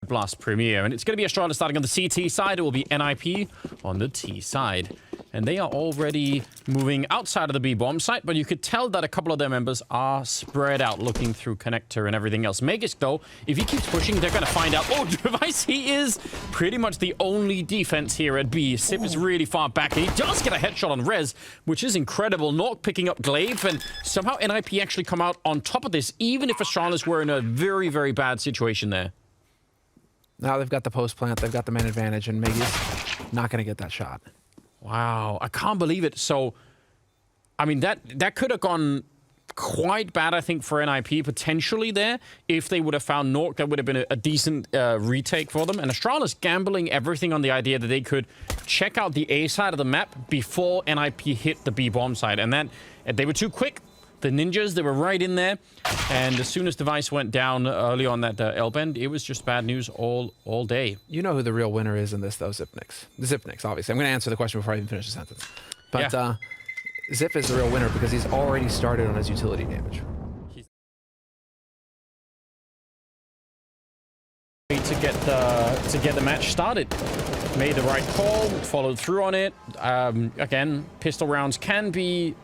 Blast Premier. And it's going to be Astralis starting on the CT side. It will be NIP on the T side. And they are already moving outside of the B-bomb site, but you could tell that a couple of their members are spread out looking through connector and everything else. Magisk, though, if he keeps pushing, they're going to find out. Oh, Device, he is pretty much the only defense here at B. Sip is really far back, and he does get a headshot on Rez, which is incredible. Nork picking up Glaive, and somehow NIP actually come out on top of this, even if Astralis were in a very, very bad situation there. Now they've got the post plant, they've got the man advantage, and Miggy's not going to get that shot. Wow, I can't believe it. So, I mean, that could have gone quite bad, I think, for NIP potentially there. If they would have found Nork, that would have been a decent retake for them. And Astralis gambling everything on the idea that they could check out the A side of the map before NIP hit the B bomb side. And that they were too quick. The ninjas, they were right in there. And as soon as Device went down early on that L-bend, it was just bad news all day. You know who the real winner is in this, though, Zipnix. The Zipnix, obviously. I'm going to answer the question before I even finish the sentence. But yeah. Zip is the real winner because he's already started on his utility damage. To get the match started. Made the right call, followed through on it. Again, pistol rounds can be,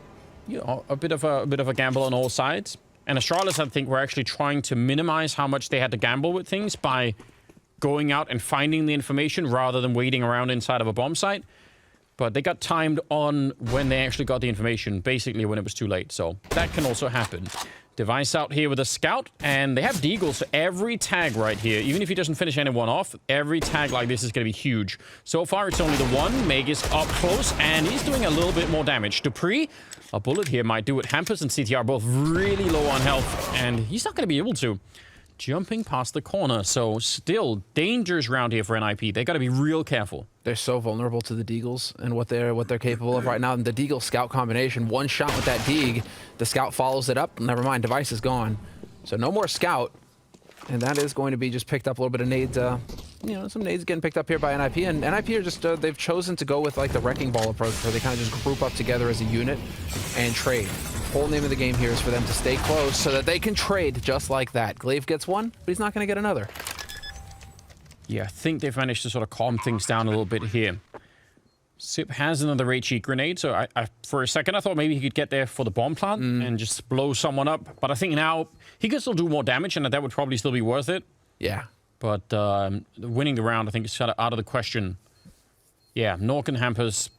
you know, a bit of a gamble on all sides. And Astralis, I think, were actually trying to minimize how much they had to gamble with things by going out and finding the information rather than waiting around inside of a bomb site. But they got timed on when they actually got the information, basically when it was too late. So that can also happen. Device out here with a scout, and they have Deagle, so every tag right here, even if he doesn't finish anyone off, every tag like this is going to be huge. So far, it's only the one. Magisk up close, and he's doing a little bit more damage. Dupree, a bullet here might do it. Hampus and CT are both really low on health, and he's not going to be able to. Jumping past the corner, so still dangers around here for NIP. They got to be real careful. They're so vulnerable to the Deagles and what they're capable of right now. And the Deagle Scout combination, one shot with that Deag, the Scout follows it up. Never mind, Device is gone. So no more Scout. And that is going to be just picked up a little bit of nades. You know, some nades getting picked up here by NIP. And NIP are just, they've chosen to go with like the Wrecking Ball approach where they kind of just group up together as a unit and trade. Whole name of the game here is for them to stay close so that they can trade just like that. Glaive gets one, but he's not going to get another. Yeah, I think they've managed to sort of calm things down a little bit here. Sip has another HE grenade, so I for a second I thought maybe he could get there for the bomb plant and just blow someone up. But I think now he could still do more damage, and that would probably still be worth it. Yeah. But winning the round, I think, is kind of out of the question. Yeah, Nork and Hampus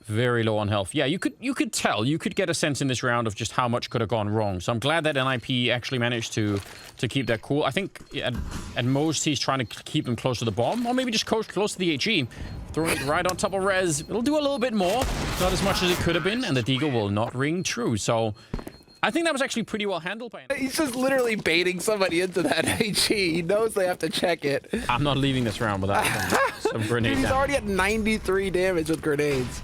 very low on health. Yeah, you could tell. You could get a sense in this round of just how much could have gone wrong. So I'm glad that NIP actually managed to keep that cool. I think at most he's trying to keep them close to the bomb, or maybe just close to the HE. Throwing it right on top of Rez. It'll do a little bit more. Not as much as it could have been, and the Deagle will not ring true. So I think that was actually pretty well handled by NIP. He's just literally baiting somebody into that HE. He knows they have to check it. I'm not leaving this round without some grenade. Dude, he's down. already at 93 damage with grenades.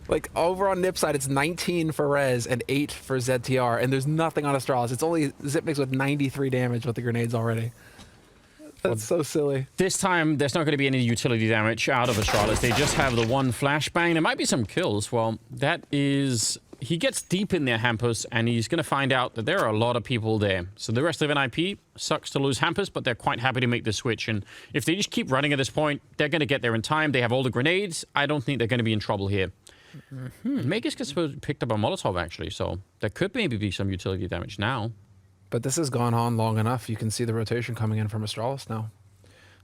Like, over on Nip side, it's 19 for Rez and 8 for ZTR, and there's nothing on Astralis. It's only Zipnix with 93 damage with the grenades already. That's so silly. This time, there's not going to be any utility damage out of Astralis. They just have the one flashbang. There might be some kills. Well, that is... He gets deep in there, Hampus, and he's going to find out that there are a lot of people there. So the rest of NIP sucks to lose Hampus, but they're quite happy to make the switch. And if they just keep running at this point, they're going to get there in time. They have all the grenades. I don't think they're going to be in trouble here. Magisk gets picked up a Molotov, actually, so there could maybe be some utility damage now. But this has gone on long enough. You can see the rotation coming in from Astralis now.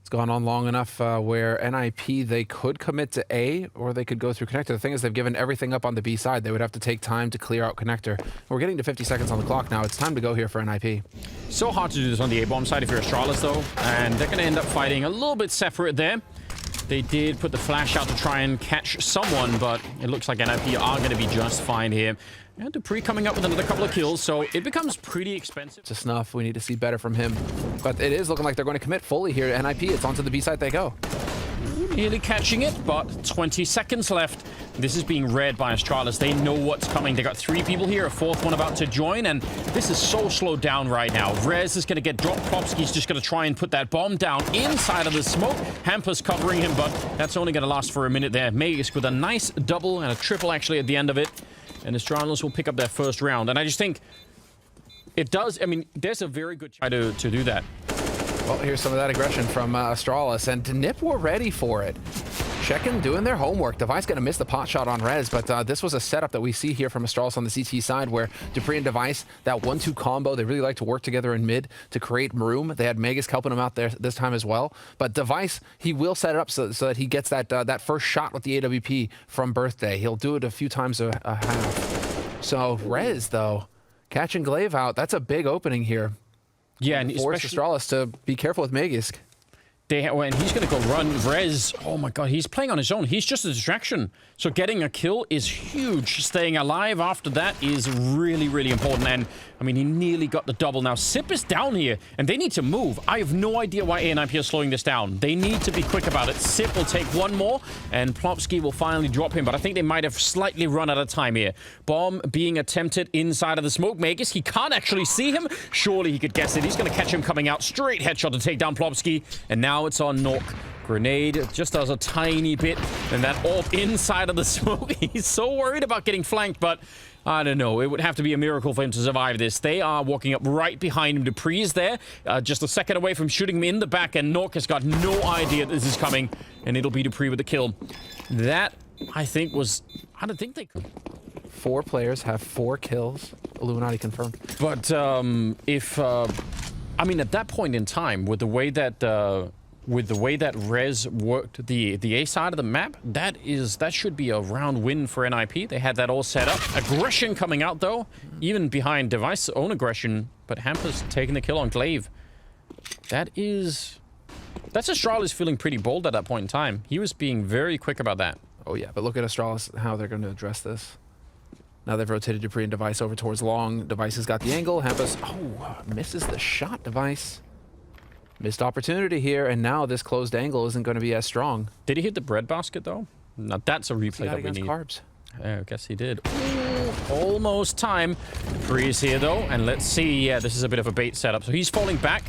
It's gone on long enough where NIP, they could commit to A, or they could go through connector. The thing is, they've given everything up on the B side. They would have to take time to clear out connector. We're getting to 50 seconds on the clock now. It's time to go here for NIP. So hard to do this on the A-bomb side if you're Astralis, though, and they're going to end up fighting a little bit separate there. They did put the flash out to try and catch someone, but it looks like NIP are going to be just fine here. And Dupree coming up with another couple of kills, so it becomes pretty expensive. To snuff, we need to see better from him. But it is looking like they're going to commit fully here. NIP, it's onto the B side they go. Nearly catching it, but 20 seconds left. This is being read by Astralis. They know what's coming. They got 3 people here, a 4th one about to join, and this is so slowed down right now. Rez is going to get dropped. Popsky's just going to try and put that bomb down inside of the smoke. Hampus covering him, but that's only going to last for a minute there. Magisk with a nice double and a triple actually at the end of it. And Astralis will pick up their first round. And I just think it does, I mean, there's a very good chance to do that. Well, here's some of that aggression from Astralis, and Nip were ready for it. Checking, doing their homework. Device going to miss the pot shot on Rez, but this was a setup that we see here from Astralis on the CT side where dupreeh and Device, that 1-2 combo, they really like to work together in mid to create room. They had Magisk helping him out there this time as well. But Device, he will set it up so that he gets that first shot with the AWP from Birthday. He'll do it a few times a half. So Rez, though, catching Glaive out, that's a big opening here. Yeah, and force Astralis to be careful with Magisk. And he's going to go run Rez. Oh my god, he's playing on his own. He's just a distraction. So getting a kill is huge. Staying alive after that is really, really important. And, I mean, he nearly got the double. Now, Sip is down here, and they need to move. I have no idea why ANIP are slowing this down. They need to be quick about it. Sip will take one more, and Plopsky will finally drop him. But I think they might have slightly run out of time here. Bomb being attempted inside of the smoke. Magus, he can't actually see him. Surely he could guess it. He's going to catch him coming out. Straight headshot to take down Plopsky. And now it's on Nok. Grenade just does a tiny bit, and that ult inside of the smoke. He's so worried about getting flanked, but I don't know. It would have to be a miracle for him to survive this. They are walking up right behind him. dupreeh is there, just a second away from shooting him in the back, and Nok has got no idea this is coming, and it'll be dupreeh with the kill. That, I think, was... I don't think they could. 4 players have 4 kills. Illuminati confirmed. But if... I mean, at that point in time, with the way that Rez worked the A side of the map, that should be a round win for NIP. They had that all set up. Aggression coming out though, even behind Device's own aggression, but Hampus taking the kill on Glaive. That's Astralis feeling pretty bold at that point in time. He was being very quick about that. Oh yeah, but look at Astralis, how they're going to address this. Now they've rotated dupreeh and Device over towards long. Device has got the angle. Hampus, misses the shot, Device. Missed opportunity here, and now this closed angle isn't going to be as strong. Did he hit the breadbasket, though? Now that's a replay that we need. Carbs. Yeah, I guess he did. Ooh, almost time. dupreeh is here, though, and let's see. Yeah, this is a bit of a bait setup. So he's falling back.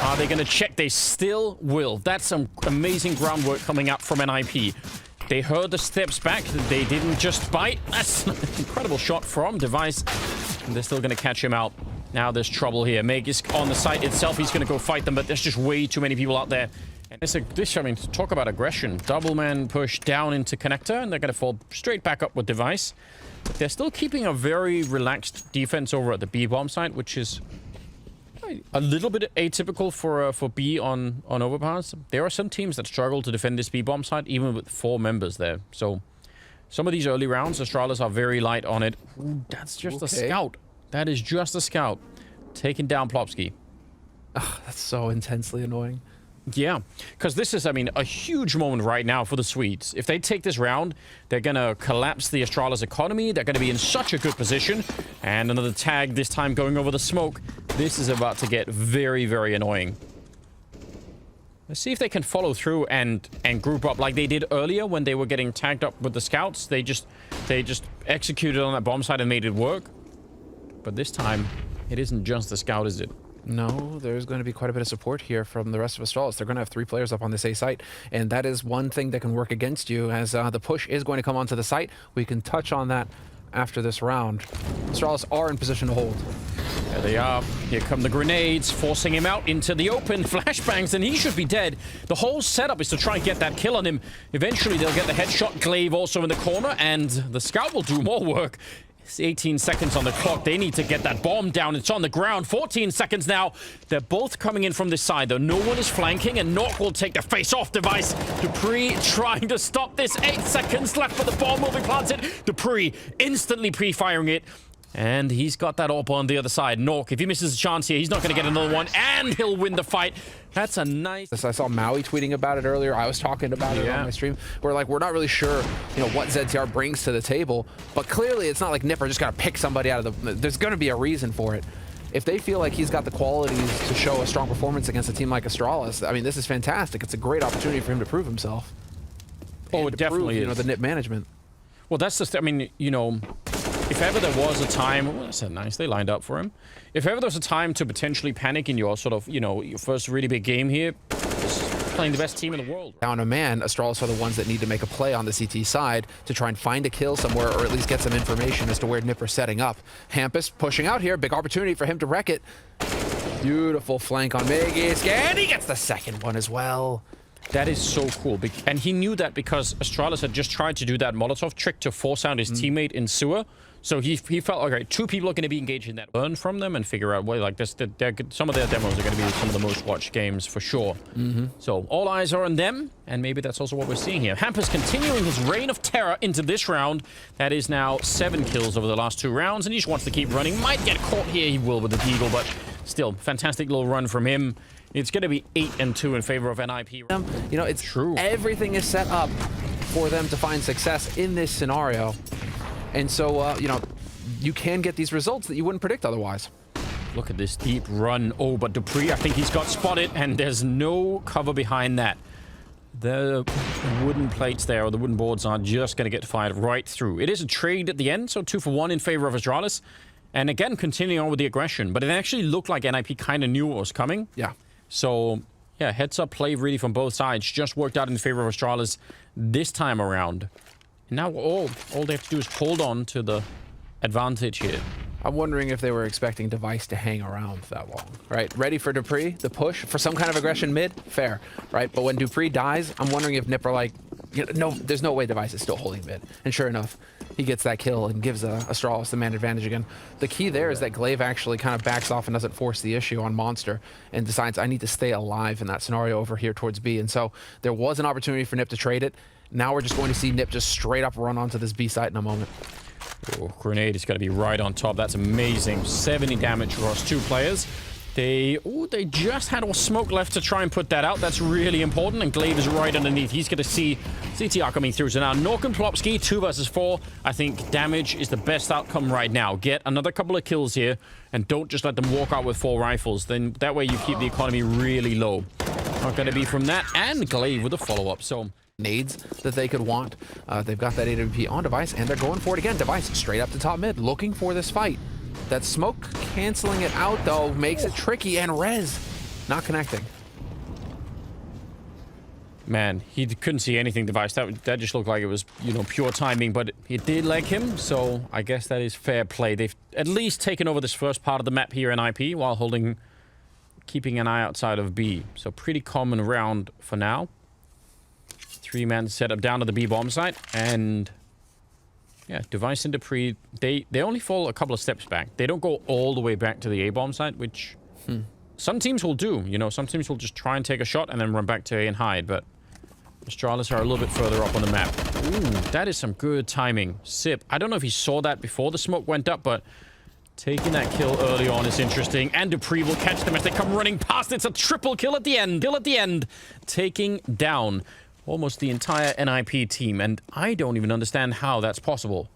Are they going to check? They still will. That's some amazing groundwork coming up from NIP. They heard the steps back. They didn't just bite. That's an incredible shot from Device. And they're still going to catch him out. Now there's trouble here. Magisk on the site itself. He's going to go fight them, but there's just way too many people out there. And I mean, talk about aggression. Double man push down into connector, and they're going to fall straight back up with Device. But they're still keeping a very relaxed defense over at the B bomb site, which is a little bit atypical for B on Overpass. There are some teams that struggle to defend this B bomb site, even with 4 members there. So some of these early rounds, Astralis are very light on it. Ooh, that's just a scout. That is just a scout taking down Plopsky. Ugh, that's so intensely annoying. Yeah, because this is, I mean, a huge moment right now for the Swedes. If they take this round, they're going to collapse the Astralis economy. They're going to be in such a good position. And another tag, this time going over the smoke. This is about to get very, very annoying. Let's see if they can follow through and group up like they did earlier when they were getting tagged up with the scouts. They just executed on that bomb site and made it work. But this time, it isn't just the scout, is it? No, there's going to be quite a bit of support here from the rest of Astralis. They're going to have 3 players up on this A site, and that is one thing that can work against you as the push is going to come onto the site. We can touch on that after this round. Astralis are in position to hold. There they are. Here come the grenades, forcing him out into the open. Flashbangs, and he should be dead. The whole setup is to try and get that kill on him. Eventually, they'll get the headshot. Glaive also in the corner, and the scout will do more work. 18 seconds on the clock. They need to get that bomb down. It's on the ground. 14 seconds now. They're both coming in from this side, though. No one is flanking, and Nok will take the face-off Device. dupreeh trying to stop this. 8 seconds left for the bomb will be planted. dupreeh instantly pre-firing it. And he's got that up on the other side. Nok, if he misses a chance here, he's not going to get another one, and he'll win the fight. That's a nice... I saw Maui tweeting about it earlier. I was talking about it on my stream. We're not really sure, what ZTR brings to the table, but clearly it's not like Nipper just got to pick somebody out of the... There's going to be a reason for it. If they feel like he's got the qualities to show a strong performance against a team like Astralis, I mean, this is fantastic. It's a great opportunity for him to prove himself. Oh, it definitely is. The Nip management. Well, that's just... I mean, if ever there was a time... Oh, that's nice. They lined up for him. If ever there was a time to potentially panic in your sort of, your first really big game here, just playing the best team in the world. Down a man, Astralis are the ones that need to make a play on the CT side to try and find a kill somewhere, or at least get some information as to where Nipper's setting up. Hampus pushing out here. Big opportunity for him to wreck it. Beautiful flank on Migis, and he gets the second one as well. That is so cool. And he knew that because Astralis had just tried to do that Molotov trick to force out his teammate in sewer. So he felt, okay, two people are going to be engaged in that. Learn from them and figure out, well, like this, some of their demos are going to be some of the most watched games for sure. So all eyes are on them, and maybe that's also what we're seeing here. Hampus continuing his reign of terror into this round. That is now 7 kills over the last 2 rounds, and he just wants to keep running. Might get caught here, he will with the Deagle, but still, fantastic little run from him. It's going to be 8-2 in favor of NIP. You know, it's true. Everything is set up for them to find success in this scenario. And so, you know, you can get these results that you wouldn't predict otherwise. Look at this deep run. Oh, but dupreeh, I think he's got spotted, and there's no cover behind that. The wooden plates there, or the wooden boards, are just going to get fired right through. It is a trade at the end, so 2 for 1 in favor of Astralis. And again, continuing on with the aggression. But it actually looked like NIP kind of knew what was coming. Yeah. So, yeah, heads-up play really from both sides. Just worked out in favor of Astralis this time around. And now all they have to do is hold on to the advantage here. I'm wondering if they were expecting Device to hang around that long, right? Ready for dupreeh, the push for some kind of aggression mid? Fair, right? But when dupreeh dies, I'm wondering if Nip are like, you know, no, there's no way Device is still holding mid. And sure enough, he gets that kill and gives Astralis the man advantage again. The key there is that Glaive actually kind of backs off and doesn't force the issue on Monster and decides, I need to stay alive in that scenario over here towards B. And so there was an opportunity for Nip to trade it. Now we're just going to see Nip just straight up run onto this B site in a moment. Oh, grenade is going to be right on top. That's amazing. 70 damage across 2 players. They just had a smoke left to try and put that out. That's really important, and Glaive is right underneath. He's going to see CTR coming through. So now Nork and Plopsky, 2 versus 4. I think damage is the best outcome right now. Get another couple of kills here, and don't just let them walk out with 4 rifles. Then that way you keep the economy really low. Not going to be from that, and Glaive with a follow-up. So nades that they could want. They've got that AWP on Device, and they're going for it again. Device straight up to top mid, looking for this fight. That smoke canceling it out, though, makes it tricky, and Rez not connecting. Man, he couldn't see anything, Device. That just looked like it was, you know, pure timing, but he did leg him, so I guess that is fair play. They've at least taken over this first part of the map here in IP while keeping an eye outside of B. So pretty common round for now. 3-man setup down to the B bomb site, and yeah, Device and dupreeh, they only fall a couple of steps back. They don't go all the way back to the A bomb site, which some teams will do. You know, some teams will just try and take a shot and then run back to A and hide, but Astralis are a little bit further up on the map. Ooh, that is some good timing. Sip, I don't know if he saw that before the smoke went up, but taking that kill early on is interesting, and dupreeh will catch them as they come running past. It's a triple kill at the end. Taking down almost the entire NIP team, and I don't even understand how that's possible.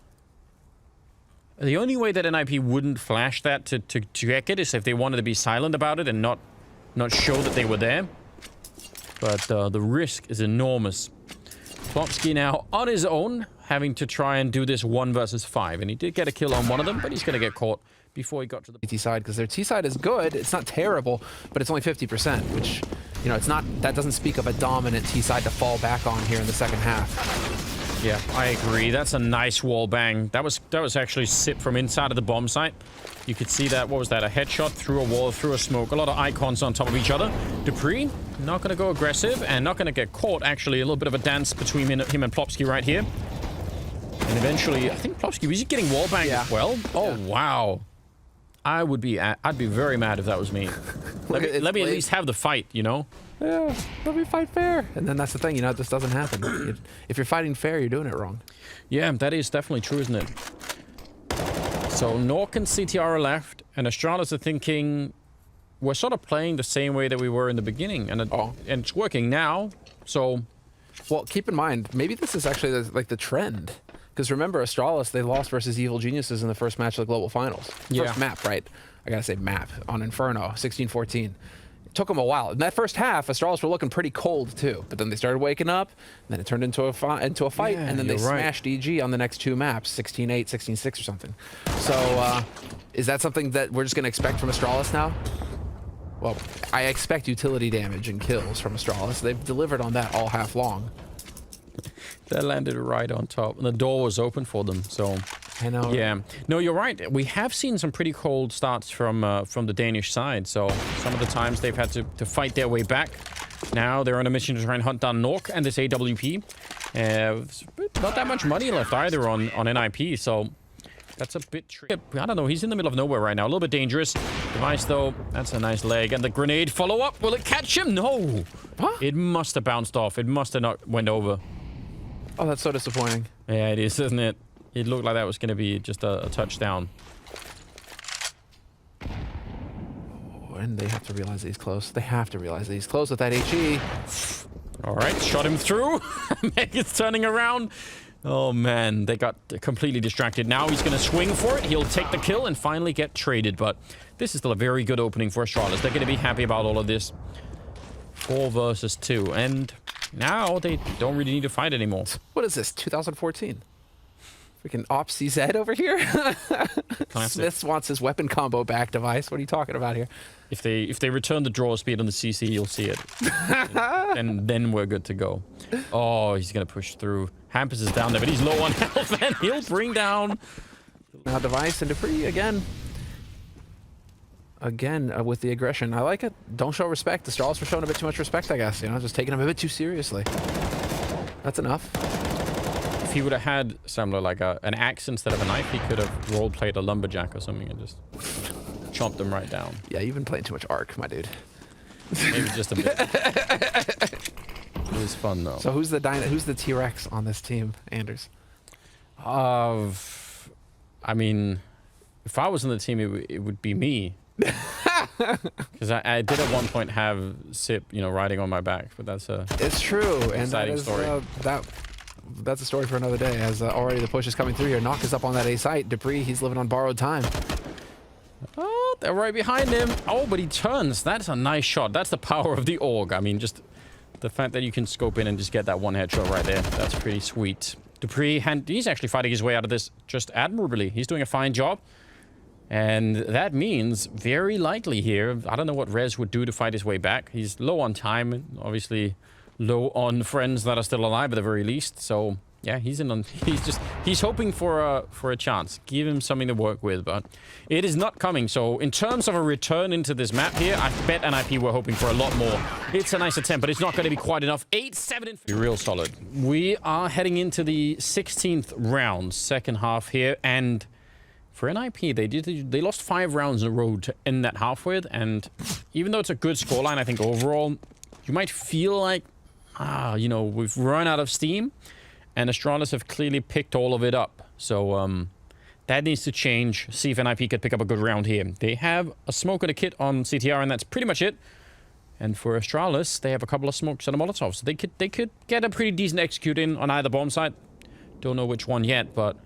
The only way that NIP wouldn't flash that to check it is if they wanted to be silent about it and not show that they were there. But the risk is enormous. Plopsky now on his own, having to try and do this 1 versus 5, and he did get a kill on one of them, but he's going to get caught before he got to the T side, because their T side is good. It's not terrible, but it's only 50%, which, you know, it's not, that doesn't speak of a dominant T side to fall back on here in the second half. Yeah, I agree. That's a nice wall bang. That was actually Sip from inside of the bomb site. You could see that. What was that? A headshot through a wall, through a smoke. A lot of icons on top of each other. dupreeh, not going to go aggressive and not going to get caught. Actually, a little bit of a dance between him and Plopsky right here. And eventually, I think Plopsky was getting wall banged as well. Oh, wow. I'd be very mad if that was me. let me at least have the fight, you know? Yeah, let me fight fair. And then that's the thing, you know, it just doesn't happen. If you're fighting fair, you're doing it wrong. Yeah, that is definitely true, isn't it? So Nork and CTR are left, and Astralis are thinking, we're sort of playing the same way that we were in the beginning, and it's working now, so... Well, keep in mind, maybe this is actually like the trend. Because remember, Astralis, they lost versus Evil Geniuses in the first match of the Global Finals. First map, right? I gotta say map, on Inferno, 16-14. It took them a while. In that first half, Astralis were looking pretty cold, too. But then they started waking up, and then it turned into a fight, and then they smashed EG on the next 2 maps, 16-8, 16-6 or something. So, is that something that we're just gonna expect from Astralis now? Well, I expect utility damage and kills from Astralis. They've delivered on that all half long. That landed right on top, and the door was open for them, so I know. Yeah. No, you're right. We have seen some pretty cold starts from the Danish side. So some of the times they've had to fight their way back. Now they're on a mission to try and hunt down Nork and this AWP. Not that much money left either on NIP. So that's a bit tricky. I don't know. He's in the middle of nowhere right now. A little bit dangerous. Device, though, that's a nice leg. And the grenade follow-up. Will it catch him? No. Huh? It must have bounced off. It must have not went over. Oh, that's so disappointing. Yeah, it is, isn't it? It looked like that was going to be just a touchdown. Oh, and they have to realize that he's close. They have to realize that he's close with that HE. All right, shot him through. Mega's turning around. Oh, man, they got completely distracted. Now he's going to swing for it. He'll take the kill and finally get traded. But this is still a very good opening for Astralis. They're going to be happy about all of this. 4 versus 2. And now they don't really need to fight anymore. What is this, 2014? Freaking Ops CZ over here? Smith wants his weapon combo back, Device. What are you talking about here? If they return the draw speed on the CC, you'll see it. And then we're good to go. Oh, he's going to push through. Hampus is down there, but he's low on health, and he'll bring down... Now Device and Dupree again. Again, with the aggression. I like it. Don't show respect. The Astralis were showing a bit too much respect, I guess. You know, just taking him a bit too seriously. That's enough. If he would have had something like an axe instead of a knife, he could have role-played a lumberjack or something and just chomped them right down. Yeah, you've been playing too much Ark, my dude. Maybe just a bit. It was fun, though. So who's the T-Rex on this team, Anders? I mean, if I was on the team, it would be me. Because I did at one point have Sip, you know, riding on my back, but that's a... It's true, and that is, story. That's a story for another day, as already the push is coming through here. Knock is up on that A site. Dupree, he's living on borrowed time. Oh, they're right behind him. Oh, but he turns. That's a nice shot. That's the power of the AUG. I mean, just the fact that you can scope in and just get that one headshot right there. That's pretty sweet. Dupree, he's actually fighting his way out of this just admirably. He's doing a fine job. And that means, very likely here, I don't know what Rez would do to fight his way back. He's low on time, obviously low on friends that are still alive at the very least. So, yeah, he's hoping for a chance. Give him something to work with, but it is not coming. So, in terms of a return into this map here, I bet NIP were hoping for a lot more. It's a nice attempt, but it's not going to be quite enough. 8-7 be real solid. We are heading into the 16th round, second half here, and for NIP, they lost 5 rounds in a row to end that half with, and even though it's a good scoreline, I think overall, you might feel like, you know, we've run out of steam, and Astralis have clearly picked all of it up. So that needs to change. See if NIP could pick up a good round here. They have a smoke and a kit on CTR, and that's pretty much it. And for Astralis, they have a couple of smokes and a Molotov, so they could get a pretty decent execute in on either bomb site. Don't know which one yet, but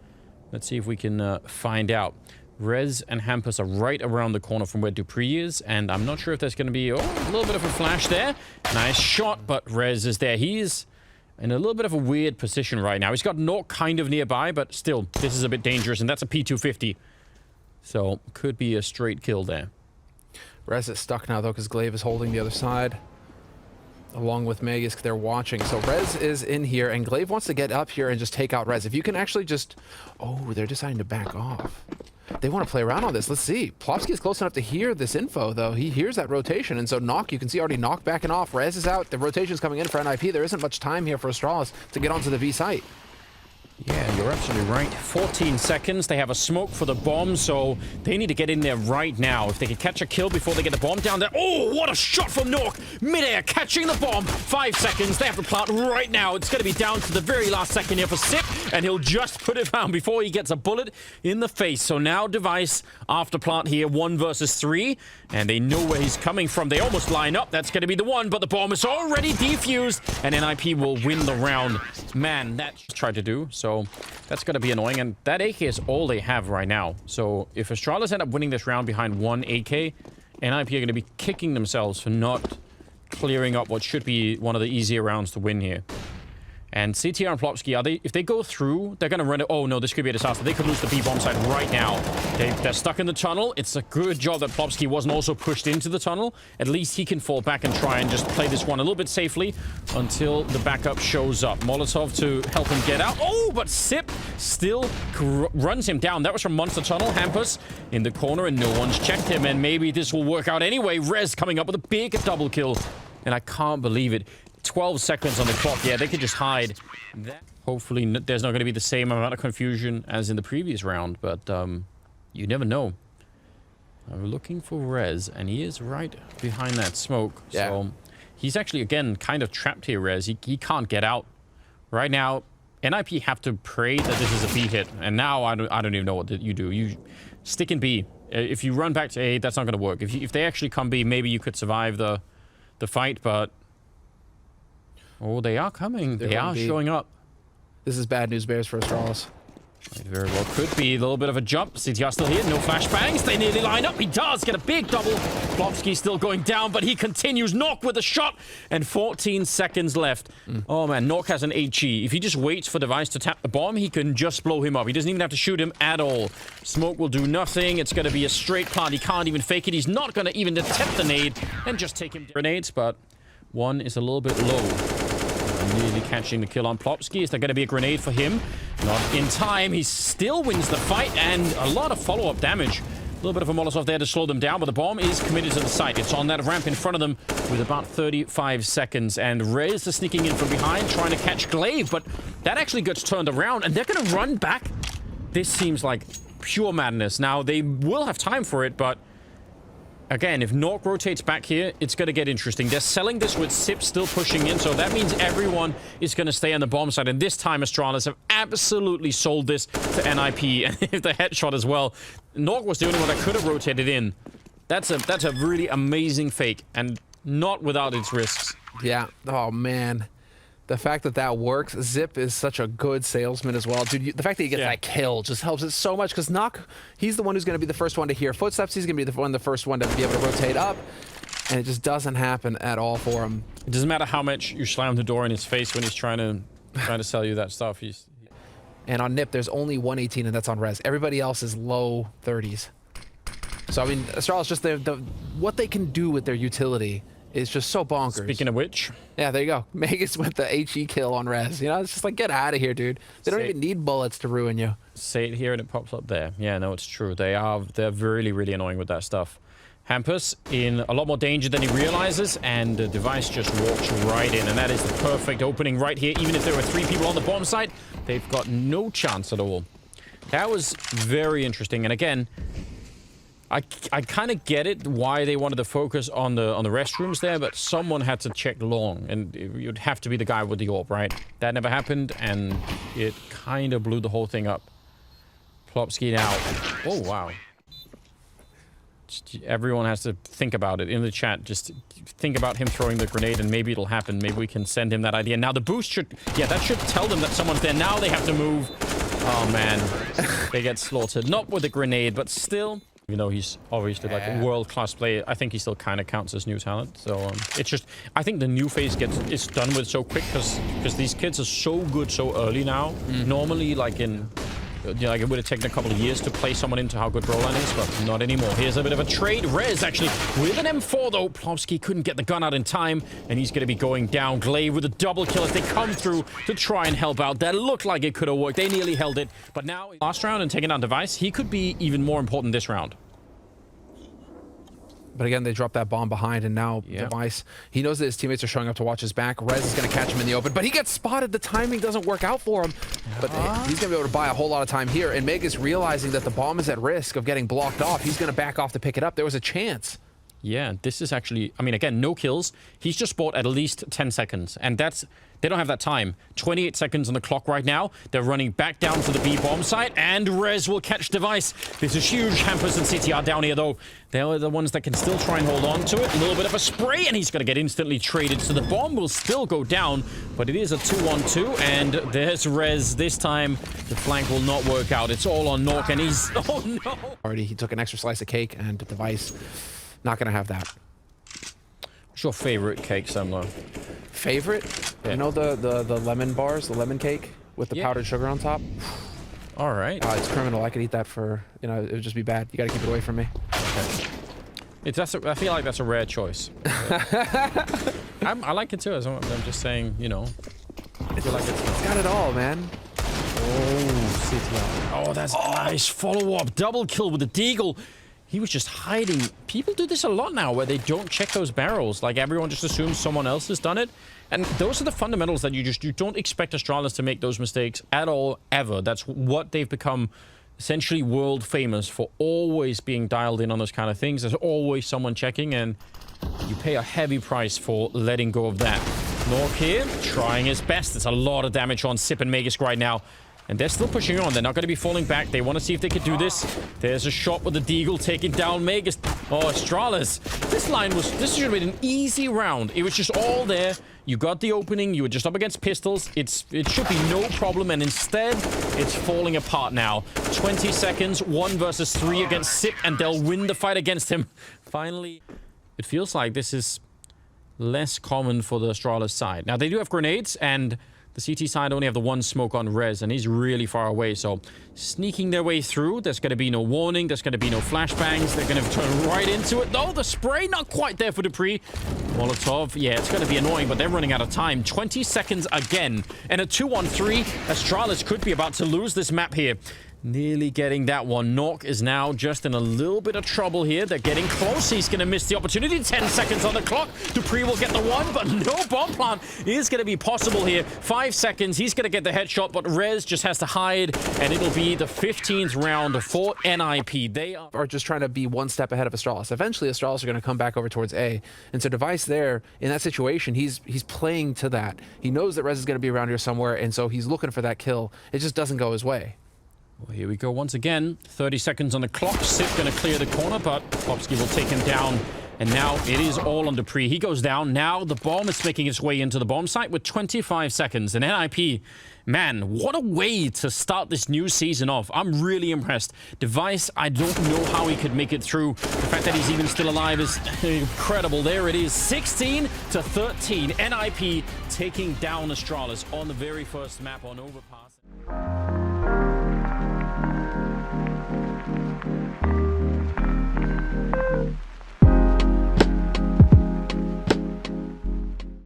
let's see if we can find out. Rez and Hampus are right around the corner from where Dupree is, and I'm not sure if there's going to be a little bit of a flash there. Nice shot, but Rez is there. He's in a little bit of a weird position right now. He's got Nork kind of nearby, but still, this is a bit dangerous, and that's a P250. So, could be a straight kill there. Rez is stuck now, though, because Glaive is holding the other side. Along with Magus, they're watching. So Rez is in here, and Glaive wants to get up here and just take out Rez. If you can actually just... Oh, they're deciding to back off. They want to play around on this. Let's see. Plopsky is close enough to hear this info, though. He hears that rotation, and so Knock, you can see already Knock backing off. Rez is out. The rotation's coming in for NIP. There isn't much time here for Astralis to get onto the V site. Yeah, you're absolutely right. 14 seconds. They have a smoke for the bomb, so they need to get in there right now. If they can catch a kill before they get the bomb down there. Oh, what a shot from Nork. Midair catching the bomb. 5 seconds. They have to plant right now. It's going to be down to the very last second here for Sip, and he'll just put it down before he gets a bullet in the face. So now Device after plant here, 1 versus 3, and they know where he's coming from. They almost line up. That's going to be the one, but the bomb is already defused, and NIP will win the round. Man, that's tried to do, so that's going to be annoying, and that AK is all they have right now. So if Astralis end up winning this round behind 1 AK, NIP are going to be kicking themselves for not clearing up what should be one of the easier rounds to win here. And CTR and Plopsky, if they go through, they're going to run it. Oh, no, this could be a disaster. They could lose the B-bomb side right now. They're stuck in the tunnel. It's a good job that Plopsky wasn't also pushed into the tunnel. At least he can fall back and try and just play this one a little bit safely until the backup shows up. Molotov to help him get out. Oh, but Sip still runs him down. That was from Monster Tunnel. Hampus in the corner, and no one's checked him. And maybe this will work out anyway. Rez coming up with a big double kill. And I can't believe it. 12 seconds on the clock. Yeah, they could just hide. Hopefully, there's not going to be the same amount of confusion as in the previous round, but you never know. I'm looking for Rez, and he is right behind that smoke. Yeah. So he's actually, again, kind of trapped here, Rez. He can't get out. Right now, NIP have to pray that this is a B hit, and now I don't even know what you do. You stick in B. If you run back to A, that's not going to work. If they actually come B, maybe you could survive the fight, but... Oh, they are coming. They are showing up. This is bad news bears for Astralis. It very well could be a little bit of a jump. CTR still here. No flashbangs. They nearly line up. He does get a big double. Plopsky still going down, but he continues. Nok with a shot. And 14 seconds left. Oh, man. Nok has an HE. If he just waits for Device to tap the bomb, he can just blow him up. He doesn't even have to shoot him at all. Smoke will do nothing. It's going to be a straight plant. He can't even fake it. He's not going to even attempt the nade and just take him grenades, but one is a little bit low. Nearly catching the kill on Plopsky. Is there going to be a grenade for him? Not in time. He still wins the fight, and a lot of follow-up damage. A little bit of a Molotov there to slow them down, but the bomb is committed to the site. It's on that ramp in front of them with about 35 seconds, and Rez is sneaking in from behind, trying to catch Glaive, but that actually gets turned around, and they're going to run back. This seems like pure madness. Now, they will have time for it, but again, if Nork rotates back here, it's going to get interesting. They're selling this with Sip still pushing in, so that means everyone is going to stay on the bomb side. And this time, Astralis have absolutely sold this to NIP. And if the headshot as well, Nork was the only one that could have rotated in. That's a really amazing fake, and not without its risks. Yeah. Oh, man. The fact that that works, Zip is such a good salesman as well. Dude, the fact that he gets that kill just helps it so much, because Nok, he's the one who's going to be the first one to hear footsteps. He's going to be the first one to be able to rotate up, and it just doesn't happen at all for him. It doesn't matter how much you slam the door in his face when he's trying to sell you that stuff. And on Nip, there's only 118, and that's on Rez. Everybody else is low 30s. So, I mean, Astralis, just what they can do with their utility is just so bonkers. Speaking of which, yeah, there you go. Magus with the HE kill on Rez. You know, it's just like, get out of here, dude. They don't even need bullets to ruin you. Say it here and it pops up there. Yeah, no, it's true. They're really, really annoying with that stuff. Hampus in a lot more danger than he realizes, and the Device just walks right in, and that is the perfect opening right here. Even if there were 3 people on the bomb site, they've got no chance at all. That was very interesting, and again, I kind of get it why they wanted to focus on the restrooms there, but someone had to check long, and it would have to be the guy with the orb, right? That never happened, and it kind of blew the whole thing up. Plopsky now. Oh, wow. Everyone has to think about it in the chat. Just think about him throwing the grenade, and maybe it'll happen. Maybe we can send him that idea. Now the boost should... Yeah, that should tell them that someone's there. Now they have to move. Oh, man. They get slaughtered. Not with a grenade, but still... Even though he's obviously like a world-class player, I think he still kind of counts as new talent. So it's just, I think the new phase is done with so quick because these kids are so good so early now. Normally, like in, like it would have taken a couple of years to play someone into how good Roland is, but not anymore. Here's a bit of a trade. Rez actually with an M4 though. Plopsky couldn't get the gun out in time, and he's going to be going down. Glaive with a double kill as they come through to try and help out. That looked like it could have worked. They nearly held it, but now last round and taking down Device, he could be even more important this round. But again, they dropped that bomb behind, and now Device, he knows that his teammates are showing up to watch his back. Rez is going to catch him in the open, but he gets spotted. The timing doesn't work out for him. But he's going to be able to buy a whole lot of time here. And Mega's realizing that the bomb is at risk of getting blocked off. He's going to back off to pick it up. There was a chance. Yeah, this is actually... I mean, again, no kills. He's just bought at least 10 seconds. And that's... They don't have that time. 28 seconds on the clock right now. They're running back down to the B bomb site, and Rez will catch Device. This is huge. Hampus and CTR down here, though. They're the ones that can still try and hold on to it. A little bit of a spray, and he's going to get instantly traded. So the bomb will still go down, but it is a 2-on-2, and there's Rez. This time, the flank will not work out. It's all on Nork, and he's... Oh, no! Already, he took an extra slice of cake, and Device not going to have that. What's your favorite cake, Semler? favorite. You know the lemon bars, the lemon cake with the powdered sugar on top? All right. It's criminal. I could eat that for, you know, it would just be bad. You got to keep it away from me. Okay. I feel like that's a rare choice. I like it too. I'm just saying, you know. I feel like it's got it all, man. Oh, CTR. Oh, that's a nice follow-up. Double kill with the Deagle. He was just hiding. People do this a lot now where they don't check those barrels. Like, everyone just assumes someone else has done it. And those are the fundamentals that you don't expect Astralis to make those mistakes at all, ever. That's what they've become essentially world famous for, always being dialed in on those kind of things. There's always someone checking, and you pay a heavy price for letting go of that. Nork here, trying his best. There's a lot of damage on Sip and Magus right now. And they're still pushing on. They're not going to be falling back. They want to see if they could do this. There's a shot with the Deagle taking down Magus. Oh, Astralis. This should have been an easy round. It was just all there. You got the opening. You were just up against pistols. It should be no problem. And instead, it's falling apart now. 20 seconds, 1 versus 3 against Sip, and they'll win the fight against him. Finally, it feels like this is less common for the Astralis side. Now, they do have grenades, and the CT side only have the one smoke on Rez, and he's really far away, so sneaking their way through. There's going to be no warning. There's going to be no flashbangs. They're going to turn right into it. Though the spray, not quite there for Dupree. Molotov, yeah, it's going to be annoying, but they're running out of time. 20 seconds again, and a 2-on-3. Astralis could be about to lose this map here. Nearly getting that one. Nork is now just in a little bit of trouble here. They're getting close. He's going to miss the opportunity. 10 seconds on the clock. Dupree will get the one, but no bomb plant is going to be possible here. 5 seconds. He's going to get the headshot, but Rez just has to hide, and it'll be the 15th round for NIP. They are just trying to be one step ahead of Astralis. Eventually, Astralis are going to come back over towards A. And so Device there, in that situation, he's playing to that. He knows that Rez is going to be around here somewhere, and so he's looking for that kill. It just doesn't go his way. Well, here we go once again. 30 seconds on the clock. Sip going to clear the corner, but Popsky will take him down. And now it is all on Dupree. He goes down. Now the bomb is making its way into the bomb site with 25 seconds. And NIP, man, what a way to start this new season off. I'm really impressed. Device, I don't know how he could make it through. The fact that he's even still alive is incredible. There it is, 16-13. NIP taking down Astralis on the very first map on Overpass.